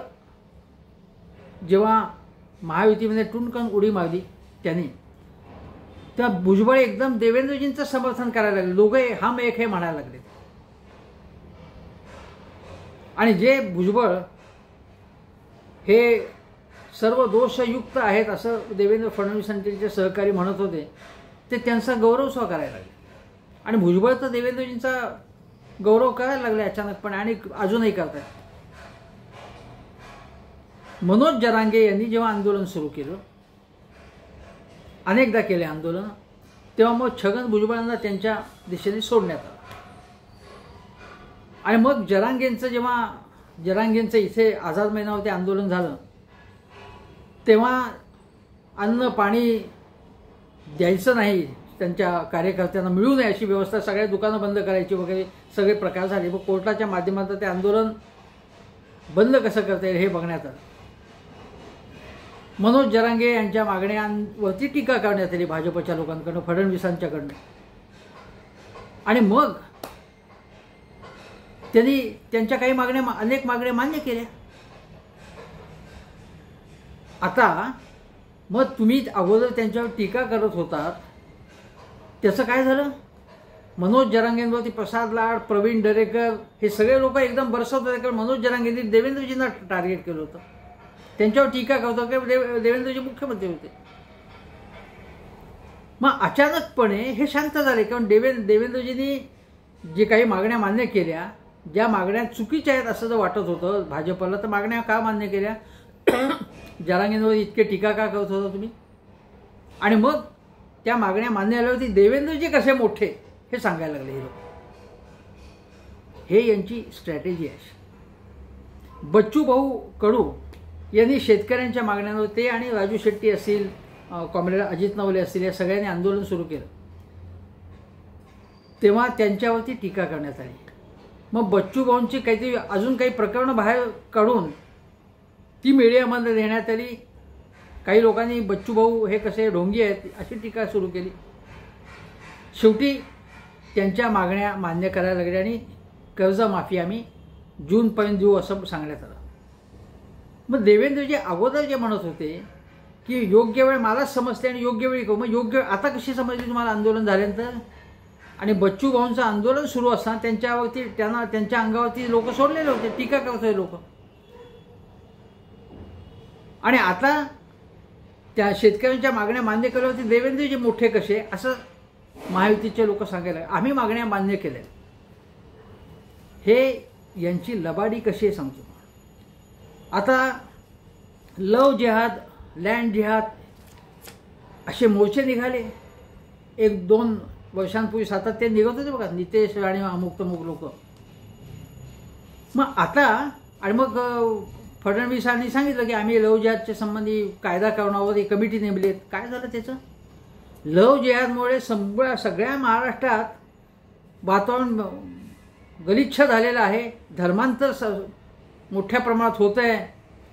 जेव्हा महायुतीमध्ये टुणकन उडी मारली त्यांनी, त्या भुजबळ एकदम देवेंद्रजींचं समर्थन करायला लागले, दोघे हम एक हे म्हणायला लागले. आणि जे भुजबळ हे सर्व दोषयुक्त आहेत असं देवेंद्र फडणवीसांचे सहकारी म्हणत होते, ते त्यांचा गौरव स्व करायला लागले. आणि भुजबळ तर देवेंद्रजींचा गौरव करायला लागले अचानकपणे, आणि अजूनही करतात. मनोज जरांगे यांनी जेव्हा आंदोलन सुरू केलं, अनेकदा केले आंदोलन, तेव्हा मग छगन भुजबळांना त्यांच्या दिशेने सोडण्यात आलं. आणि मग जरांगेंचं इथे आझाद मैदानावरती आंदोलन झालं, तेव्हा अन्न पाणी द्यायचं नाही, त्यांच्या कार्यकर्त्यांना मिळू नये अशी व्यवस्था, सगळ्या दुकानं बंद करायची वगैरे सगळे प्रकार झाले. मग कोर्टाच्या माध्यमातून ते आंदोलन बंद कसं करता येईल हे बघण्यात आलं. मनोज जरांगे यांच्या मागण्यांवरती टीका करण्यात आली भाजपच्या लोकांकडून, फडणवीसांच्याकडनं. आणि मग त्यांनी त्यांच्या काही अनेक मागण्या मान्य केल्या. आता मग तुम्ही अगोदर त्यांच्यावर टीका करत होतात, त्याचं काय झालं? मनोज जरांगेंवरती प्रसाद लाड, प्रवीण दरेकर हे सगळे लोक एकदम बरसत होते, कारण मनोज जरांगेंनी देवेंद्रजींना टार्गेट केलं होतं, त्यांच्यावर टीका करत होते. देवेंद्रजी मुख्यमंत्री होते, मग अचानकपणे हे शांत झाले, कारण देवेंद्रजींनी जे काही मागण्या मान्य केल्या, ज्या मागण्या चुकीच्या आहेत असं जर वाटत होतं भाजपला, तर मागण्या का मान्य केल्या? जरांगेंवर इतके टीका का करत होता तुम्ही? आणि मग त्या मागण्या मान्य झाल्यावरती देवेंद्रजी कसे मोठे हे सांगायला लागले हे लोक. हे यांची स्ट्रॅटेजी आहे. बच्चू भाऊ कडू यांनी शेतकऱ्यांच्या मागण्यांवर, ते आणि राजू शेट्टी असतील, कॉम्रेड अजित नवले असतील, या सगळ्यांनी आंदोलन सुरू केलं. तेव्हा त्यांच्यावरती टीका करण्यात आली. मग बच्चू भाऊंची काहीतरी अजून काही प्रकरणं बाहेर काढून ती मीडियामध्ये देण्यात आली. काही लोकांनी बच्चू भाऊ हे कसे ढोंगी आहेत अशी टीका सुरू केली. शेवटी त्यांच्या मागण्या मान्य करायला लागल्या आणि कर्जमाफी आम्ही जूनपर्यंत देऊ असं सांगण्यात आलं. मग देवेंद्रजी अगोदर जे म्हणत होते की योग्य वेळ मलाच समजते आणि योग्य वेळी करू, मग योग्य आता कशी समजली तुम्हाला आंदोलन झाल्यानंतर? आणि बच्चू भाऊंचं आंदोलन सुरू असताना त्यांच्या अंगावरती लोक सोडलेले होते, टीका करत होते लोक. आणि आता त्या शेतकऱ्यांच्या मागण्या मान्य केल्यावरती देवेंद्रजी मोठे कसे असं महायुतीचे लोक सांगायला, आम्ही मागण्या मान्य केल्या. हे यांची लबाडी कशी आहे सांगतो. आता लव जिहाद, लँड जिहाद असे मोर्चे निघाले 1-2 वर्षांपूर्वी, सातत्याने निघत होते बघा नितेश आणि अमुक तमुक लोक. मग आता आणि मग फडणवीसांनी सांगितलं की आम्ही लव जिहादच्या संबंधी कायदा करण्यावर एक कमिटी नेमली आहे. काय झालं त्याचं? लव जिहादमुळे सगळ्या महाराष्ट्रात वातावरण गलिच्छ झालेलं आहे. धर्मांतर मोठ्या प्रमाणात होत आहे.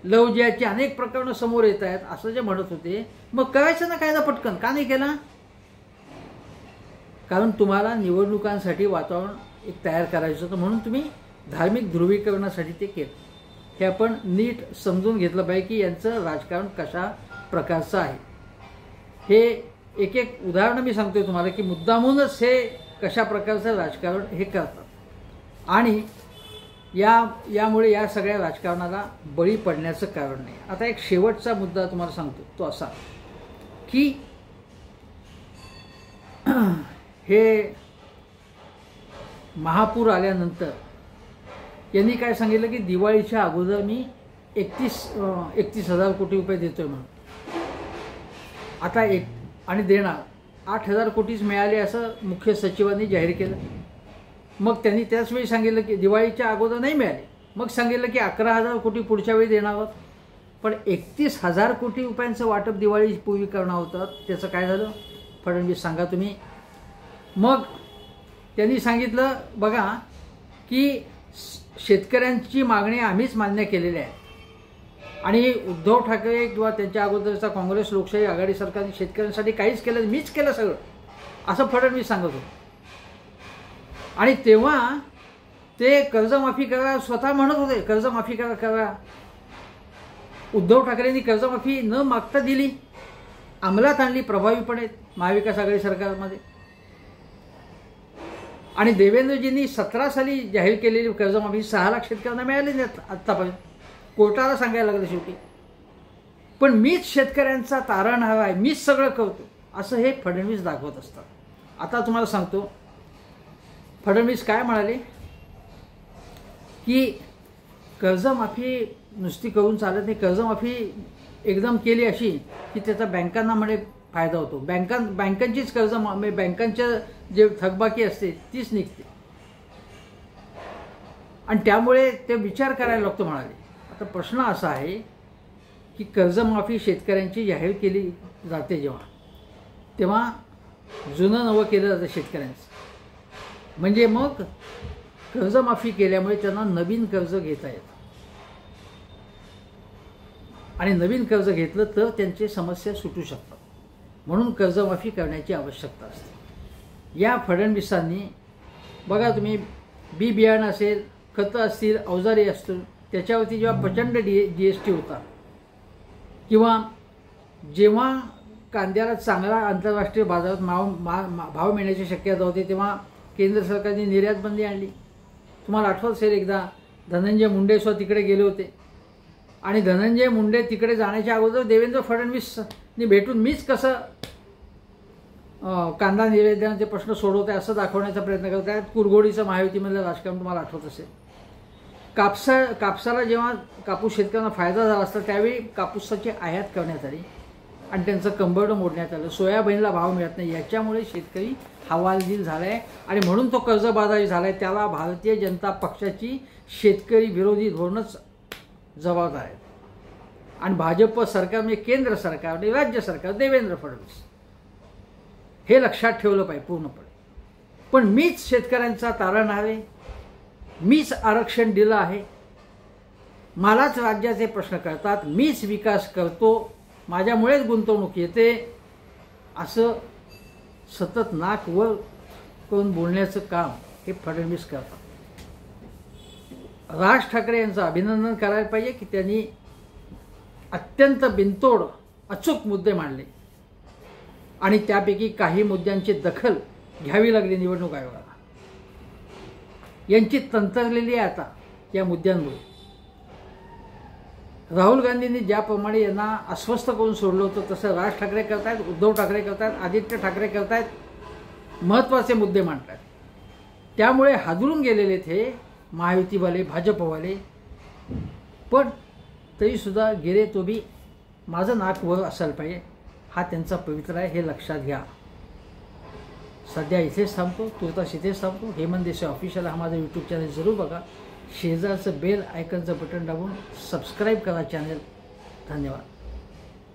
लव जिहादची अनेक प्रकरणं समोर येत आहेत असं जे म्हणत होते. मग करायचं ना कायदा पटकन, का नाही केला? कारण तुम्हाला निवडणुकांसाठी वातावरण एक तयार करायचं होतं, म्हणून तुम्ही धार्मिक ध्रुवीकरणासाठी ते केलं. हे आपण नीट समजून घेतलं पाहिजे की यांचं राजकारण कशा प्रकारचं आहे. हे एक एक उदाहरणं मी सांगतोय तुम्हाला की मुद्दामूनच हे कशा प्रकारचं राजकारण हे करतात. आणि यामुळे या सगळ्या राजकारणाला बळी पडण्याचं कारण नाही. आता एक शेवटचा मुद्दा तुम्हाला सांगतो, तो असा की हे महापूर आल्यानंतर यांनी काय सांगितलं की दिवाळीच्या अगोदर मी 31,000 कोटी रुपये देतोय म्हणून. आता आणि देणार 8,000 कोटीच मिळाले असं मुख्य सचिवांनी जाहीर केलं. मग त्यांनी त्याच वेळी सांगितलं की दिवाळीच्या अगोदर नाही मिळाले. मग सांगितलं की 11,000 कोटी पुढच्या वेळी देणार आहोत. पण 31,000 कोटी रुपयांचं वाटप दिवाळीपूर्वी करणार होतं, त्याचं काय झालं? फडणवीस सांगा तुम्ही. मग त्यांनी सांगितलं बघा की शेतकऱ्यांची मागणी आम्हीच मान्य केलेली आहे आणि उद्धव ठाकरे किंवा त्यांच्या अगोदरचा काँग्रेस लोकशाही आघाडी सरकारने शेतकऱ्यांसाठी काहीच केलं, मीच केलं सगळं असं फडणवीस सांगत होते. आणि तेव्हा ते कर्जमाफी करा स्वतः म्हणत होते, कर्जमाफी करा. उद्धव ठाकरेंनी कर्जमाफी न मागता दिली, अंमलात आणली प्रभावीपणे महाविकास आघाडी सरकारमध्ये. आणि देवेंद्रजींनी 17 साली जाहीर केलेली कर्जमाफी 6 लाख शेतकऱ्यांना मिळाली नाही आत्तापर्यंत. कोर्टाला सांगायला लागलं शेवटी. पण मीच शेतकऱ्यांचा तारणहार आहे, मीच सगळं करतो असं हे फडणवीस दाखवत असतात. आता तुम्हाला सांगतो फडणवीस काय म्हणाले की कर्जमाफी नुसती करून चालत नाही, कर्जमाफी एकदम केली अशी की त्याचा बँकांना म्हणे फायदा होतो. बँकांचीच बँकांच्या जे थकबाकी असते तीच निघते आणि त्यामुळे ते विचार करायला लागतो म्हणाले. आता प्रश्न असा आहे की कर्जमाफी शेतकऱ्यांची जाहीर केली जाते तेव्हा जुनं नवं केलं जातं शेतकऱ्यांचं. म्हणजे मग कर्जमाफी केल्यामुळे त्यांना नवीन कर्ज घेता येतं आणि नवीन कर्ज घेतलं तर त्यांची समस्या सुटू शकतात. म्हणून कर्जमाफी करण्याची आवश्यकता असते. या फडणवीसांनी बघा तुम्ही बी बियाणं असेल, खतं असतील, अवजारे असतील, त्याच्यावरती जेव्हा प्रचंड GST होता किंवा जेव्हा कांद्याला चांगला आंतरराष्ट्रीय बाजारात भाव मिळण्याची शक्यता होती तेव्हा केंद्र सरकारने निर्यात बंदी आणली. तुम्हाला आठवत असेल एकदा धनंजय मुंडे स्वतः तिकडे गेले होते आणि धनंजय मुंडे तिकडे जाण्याच्या अगोदर देवेंद्र फडणवीसनी भेटून मीच कसं कांदा निवेदनाचे प्रश्न सोडवत आहे असं दाखवण्याचा प्रयत्न करत आहेत. कुरघोडीचं महायुतीमधलं राजकारण तुम्हाला आठवत असेल. कापसाला जेव्हा कापूस शेतकऱ्यांना फायदा झाला असता त्यावेळी कापूसाची आयात करण्यात आली आणि त्यांचं कंबरडं मोडण्यात आलं. सोयाबीनला भाव मिळत नाही, याच्यामुळे शेतकरी हवालदिल झाला आहे आणि म्हणून तो कर्जबाजारी झाला आहे. त्याला भारतीय जनता पक्षाची शेतकरी विरोधी धोरणच जबाबदार आहे. आणि भाजप सरकार म्हणजे केंद्र सरकार आणि राज्य सरकार देवेंद्र फडणवीस हे लक्षात ठेवलं पाहिजे पूर्णपणे. पण मीच शेतकऱ्यांचा तारणहार आहे, मीच आरक्षण दिलं आहे, मलाच राज्याचे प्रश्न कळतात, मीच विकास करतो, माझ्यामुळेच गुंतवणूक येते, असं सतत नाक वर करून बोलण्याचं काम हे फडणवीस करतात. राज ठाकरे यांचं अभिनंदन करायला पाहिजे की त्यांनी अत्यंत बिनतोड अचूक मुद्दे मांडले आणि त्यापैकी काही मुद्द्यांची दखल घ्यावी लागली निवडणूक आयोगाला. यांची तंत्रलेली आहे आता या मुद्द्यांमुळे. राहुल गांधींनी ज्याप्रमाणे यांना अस्वस्थ करून सोडलं होतं तसं राज ठाकरे करतायत, उद्धव ठाकरे करतायत, आदित्य ठाकरे करतायत, महत्त्वाचे मुद्दे मांडतात. त्यामुळे हादरून गेलेले हे महायुतीवाले, भाजपवाले. पण तरीसुद्धा गेले तो बी माझं नाक वर असायला पाहिजे हा त्यांचा पवित्र आहे, हे लक्षात घ्या. सध्या इथेच थांबतो, तुर्तास इथेच थांबतो. हेमंत देसाई ऑफिशियल हा माझा यूट्यूब चॅनल जरूर बघा. शेजारचं बेल आयकनचं बटन दाबून सबस्क्राईब करा चॅनल. धन्यवाद.